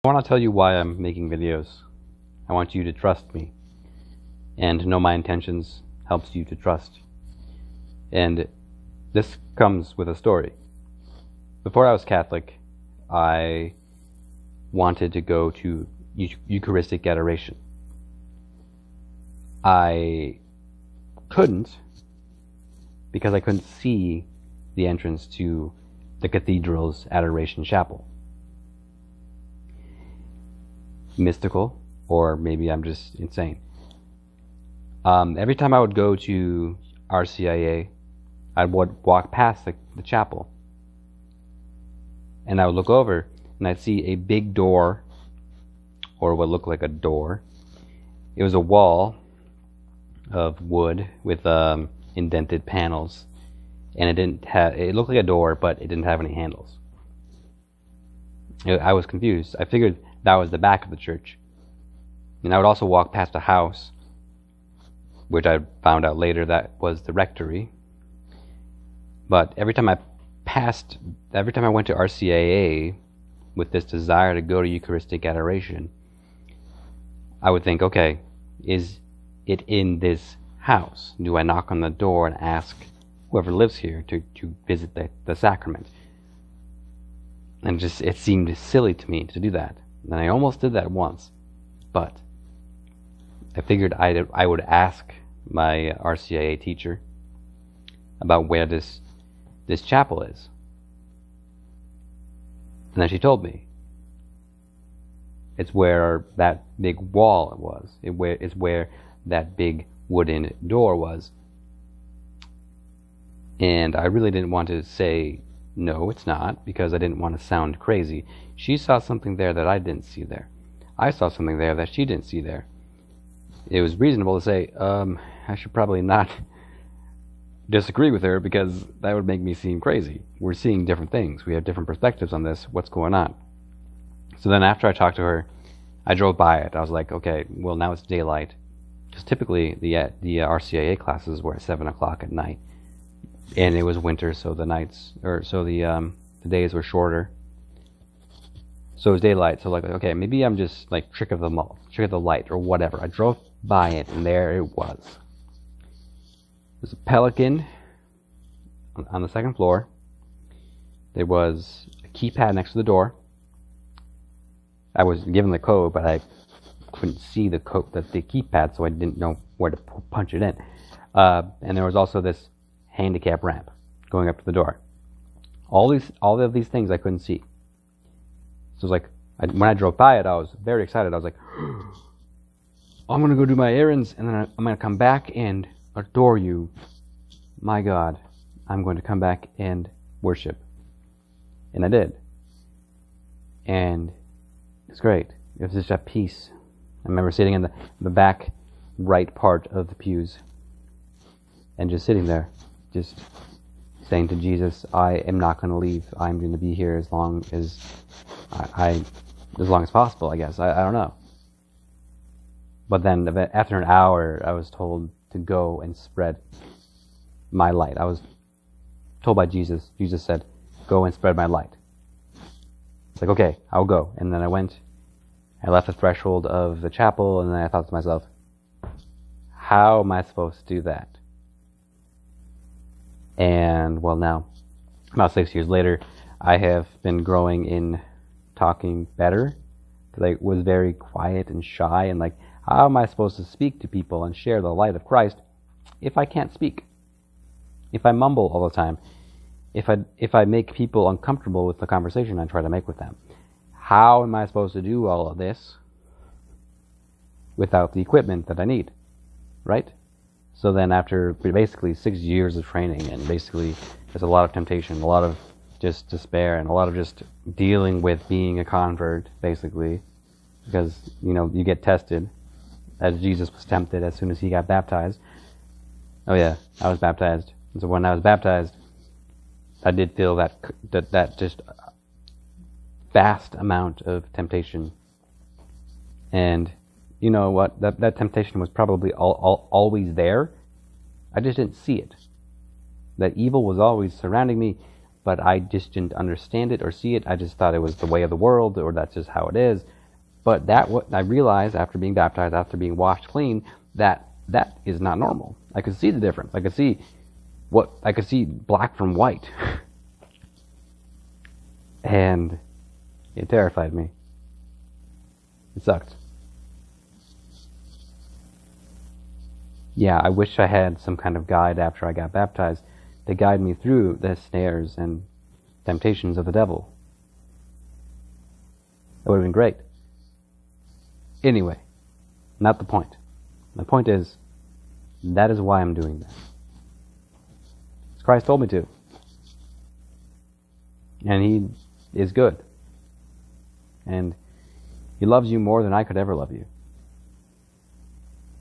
I want to tell you why I'm making videos. I want you to trust me. And to know my intentions helps you to trust. And this comes with a story. Before I was Catholic, I wanted to go to Eucharistic adoration. I couldn't because I couldn't see the entrance to the cathedral's adoration chapel. Mystical, or maybe I'm just insane. Every time I would go to RCIA, I would walk past the chapel, and I would look over, and I'd see a big door, or what looked like a door. It was a wall of wood with indented panels, and it looked like a door, but it didn't have any handles. I was confused. I figured that was the back of the church. And I would also walk past a house, which I found out later that was the rectory. But every time I went to RCIA with this desire to go to Eucharistic adoration, I would think, okay, is it in this house? Do I knock on the door and ask whoever lives here to visit the sacrament? And it seemed silly to me to do that. And I almost did that once, but I figured I would ask my RCIA teacher about where this chapel is. And then she told me. It's where that big wall was. It's where that big wooden door was. And I really didn't want to say, no, it's not, because I didn't want to sound crazy. She saw something there that I didn't see there. I saw something there that she didn't see there. It was reasonable to say, I should probably not disagree with her, because that would make me seem crazy. We're seeing different things. We have different perspectives on this. What's going on? So then after I talked to her, I drove by it. I was like, okay, well, now it's daylight. Because typically the RCIA classes were at 7 o'clock at night. And it was winter, so the days were shorter. So it was daylight. So okay, maybe I'm just like trick of the light or whatever. I drove by it, and there it was. There's a pelican on the second floor. There was a keypad next to the door. I was given the code, but I couldn't see the keypad, so I didn't know where to punch it in. And there was also this handicap ramp going up to the door. All of these things I couldn't see. So it was like, when I drove by it, I was very excited. I was like, I'm going to go do my errands, and then I'm going to come back and adore you. My God, I'm going to come back and worship. And I did. And it's great. It was just at peace. I remember sitting in the back right part of the pews and just sitting there, just saying to Jesus, I am not going to leave. I'm going to be here as long as possible, I guess. I don't know. But then after an hour, I was told to go and spread my light. I was told by Jesus. Jesus said, go and spread my light. It's like, okay, I'll go. And then I went. I left the threshold of the chapel, and then I thought to myself, how am I supposed to do that? And, well, now, about 6 years later, I have been growing in talking better, because I was very quiet and shy, and like, how am I supposed to speak to people and share the light of Christ if I can't speak? If I mumble all the time? If I make people uncomfortable with the conversation I try to make with them? How am I supposed to do all of this without the equipment that I need? Right? So then after basically 6 years of training, and basically there's a lot of temptation, a lot of just despair, and a lot of just dealing with being a convert, basically, because, you get tested, as Jesus was tempted as soon as he got baptized. Oh yeah, I was baptized. And so when I was baptized, I did feel that just vast amount of temptation. And you know what? That temptation was probably always there. I just didn't see it. That evil was always surrounding me, but I just didn't understand it or see it. I just thought it was the way of the world, or that's just how it is. But I realized after being baptized, after being washed clean, that is not normal. I could see the difference. I could see black from white. And it terrified me. It sucked. Yeah, I wish I had some kind of guide after I got baptized to guide me through the snares and temptations of the devil. That would have been great. Anyway, not the point. My point is, that is why I'm doing this. Christ told me to. And He is good. And He loves you more than I could ever love you.